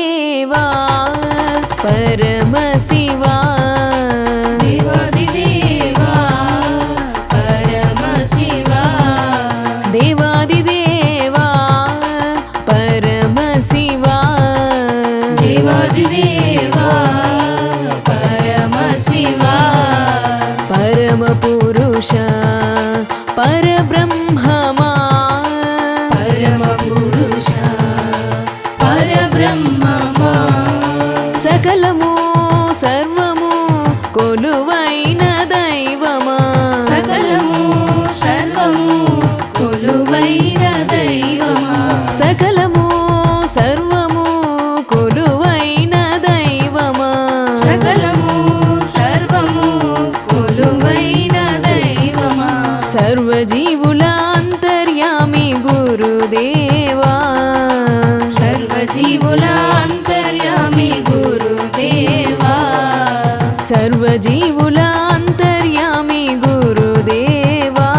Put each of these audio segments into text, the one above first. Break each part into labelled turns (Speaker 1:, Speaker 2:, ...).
Speaker 1: దేవా పరమశివా
Speaker 2: దేవాదిదేవా పరమశివా
Speaker 1: దేవాదిదేవా పరమశివా
Speaker 2: దేవాదిదేవా పరమశివా
Speaker 1: పరమపురుష పరబ్రహ్మమా
Speaker 2: పరమపురుష పరబ్రహ్మమా
Speaker 1: సకలము సర్వము కొలువైన దైవమా
Speaker 2: సకలము సర్వము కొలువైన దైవమా
Speaker 1: సకలము సర్వము కొలువైన దైవమా
Speaker 2: సకలము సర్వము కొలువైన దైవమా
Speaker 1: సర్వజీవుల అంతర్యామి గురుదేవా
Speaker 2: సర్వజీవుల అంతర్యామి గురుదేవా
Speaker 1: సర్వజీవుల అంతర్యామి గురుదేవా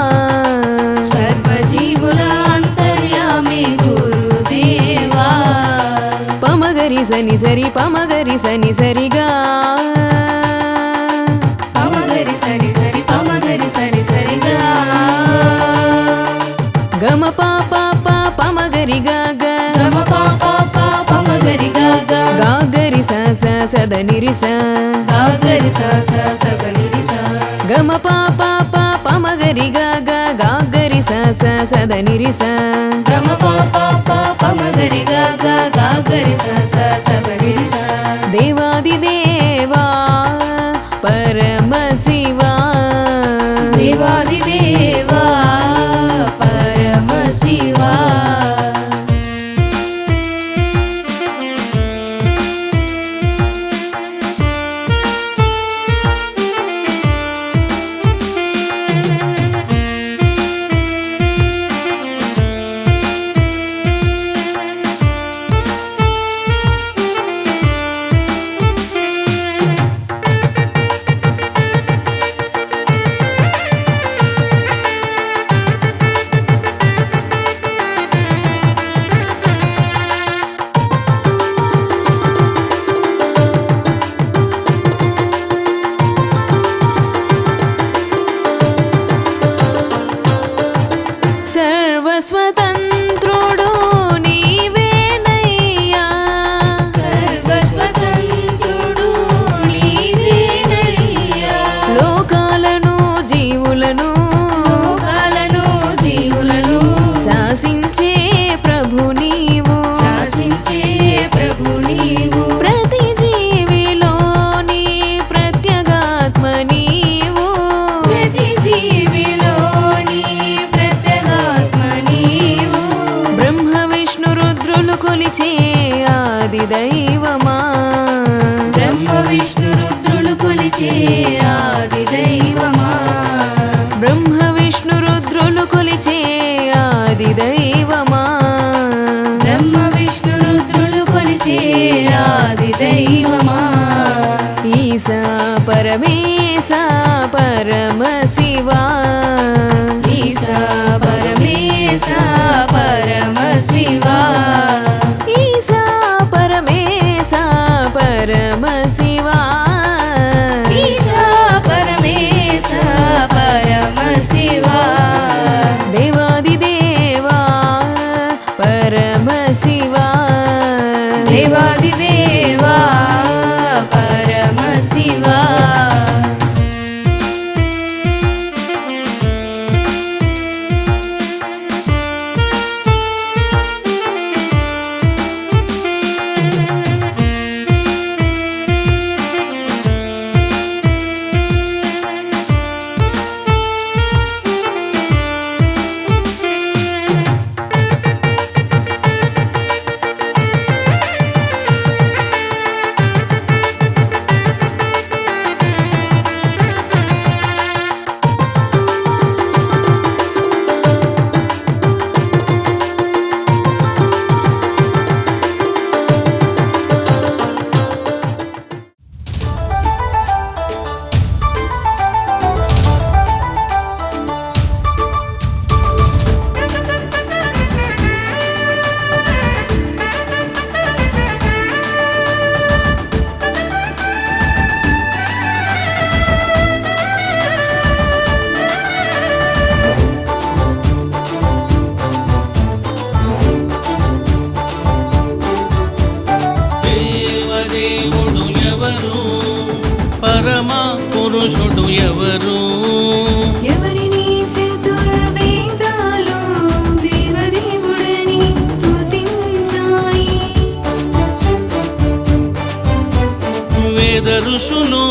Speaker 2: సర్వజీవుల అంతర్యామి గురుదేవా
Speaker 1: పమగరి సని సరి పమగరి సని సరిగా
Speaker 2: పమగరి సరి సరి పమగరి సరి సరిగా
Speaker 1: గమ పాప పమగరి గగ
Speaker 2: గమ పాప పమగరి గాగ
Speaker 1: గాగరి స సదని స
Speaker 2: గాగరి స సగని స
Speaker 1: గమ పాప పమగరి గగ గాగరి స సదని స
Speaker 2: గమ పాప పమగరి గాగ గాగరి స సగని స
Speaker 1: దేవాదిదేవా పరమశివా
Speaker 2: దేవాదిదేవా పరమశివా
Speaker 1: సర్వస్వతంత్రుడు నీవేనయ్యా
Speaker 2: సర్వస్వతంత్రుడు నీవేనయ్యా
Speaker 1: లోకాలను జీవులను
Speaker 2: లోకాలను జీవులను
Speaker 1: శాసించే ప్రభు నీవు
Speaker 2: శాసించే ప్రభు నీవు
Speaker 1: ప్రతి జీవిలోని ప్రత్యేగాత్మ నీవు
Speaker 2: ప్రతి జీవిలోని ప్రత్యేగాత్మ నీవు
Speaker 1: బ్రహ్మ విష్ణు రుద్రులు కొలిచే ఆది దైవమా
Speaker 2: బ్రహ్మ విష్ణు రుద్రులు కొలిచే ఆది దైవమా
Speaker 1: బ్రహ్మ విష్ణు రుద్రులు కొలిచే ఆది దైవమా
Speaker 2: బ్రహ్మ విష్ణు రుద్రులు కొలిచే ఆది దైవమా
Speaker 1: ఈశా పరమేశ పరమశివా
Speaker 2: ఈశా పరమేశ పరమశివా
Speaker 1: ఈశా పరమేశ పరమశివా
Speaker 2: ఈశా పరమేశ పరమశివా
Speaker 1: దేవాదిదేవా పరమశివా
Speaker 2: దేవాదిదేవా పరమశివా
Speaker 3: దేవదేవుడు ఎవరు, పరమ పురుషుడు ఎవరు?
Speaker 2: ఎవరిని చతుర్వేదాలు దేవదేవుడని స్తుతించాయి.
Speaker 3: వేద ఋషులు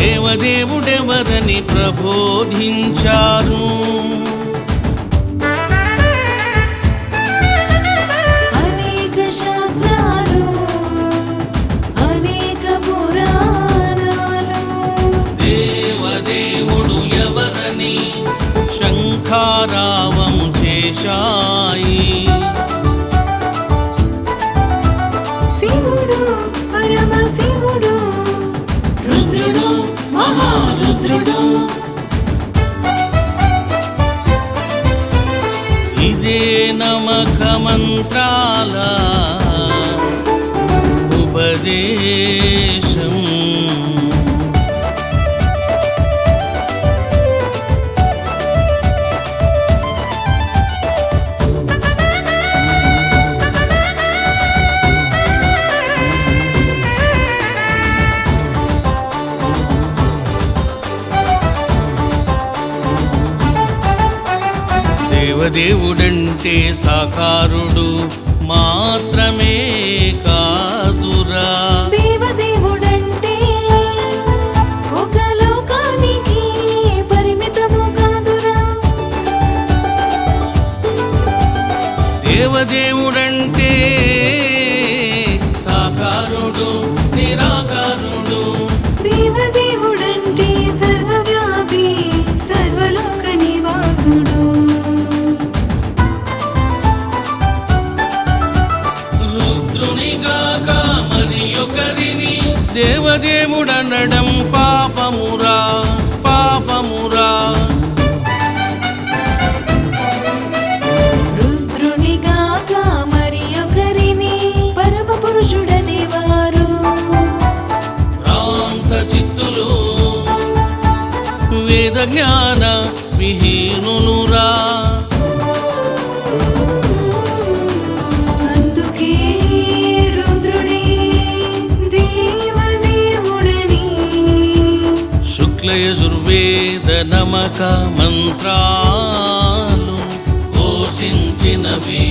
Speaker 3: దేవదేవుడెవరని ప్రబోధించారు.
Speaker 2: అనేక శాస్త్రాలు, అనేక పురాణాలు
Speaker 3: దేవదేవుడు ఎవరని శంఖారావం చేశాయి.
Speaker 2: శివుడు పరమశివుడు
Speaker 3: రుద్రుడు మహారుద్రుడు, ఇదే నమక మంత్రాల ఉపదేశం. దేవదేవుడంటే సాకారుడు మాత్రమే కాదురా.
Speaker 2: దేవదేవుడంటే ఒక లోకానికి పరిమితము కాదురా.
Speaker 3: దేవదేవుడంటే సాకారుడు నిరాకారుడు.
Speaker 2: దేవదేవుడంటే సర్వవ్యాపి సర్వలోక నివాసుడు.
Speaker 3: రుద్రునిగాక మరి ఒకరిని దేవదేవుడనడం పాపమురా, పాపమురా.
Speaker 2: రుద్రునిగాక మరి ఒకరిని పరమ పురుషుడనేవారు.
Speaker 3: భ్రాంత చిత్తులు వేద జ్ఞాన విహీనులురా.
Speaker 2: అందుకే రుద్రుడే దేవదేవుడని
Speaker 3: శుక్లయజుర్వేద నమక మంత్రాలు ఘోషించినవి.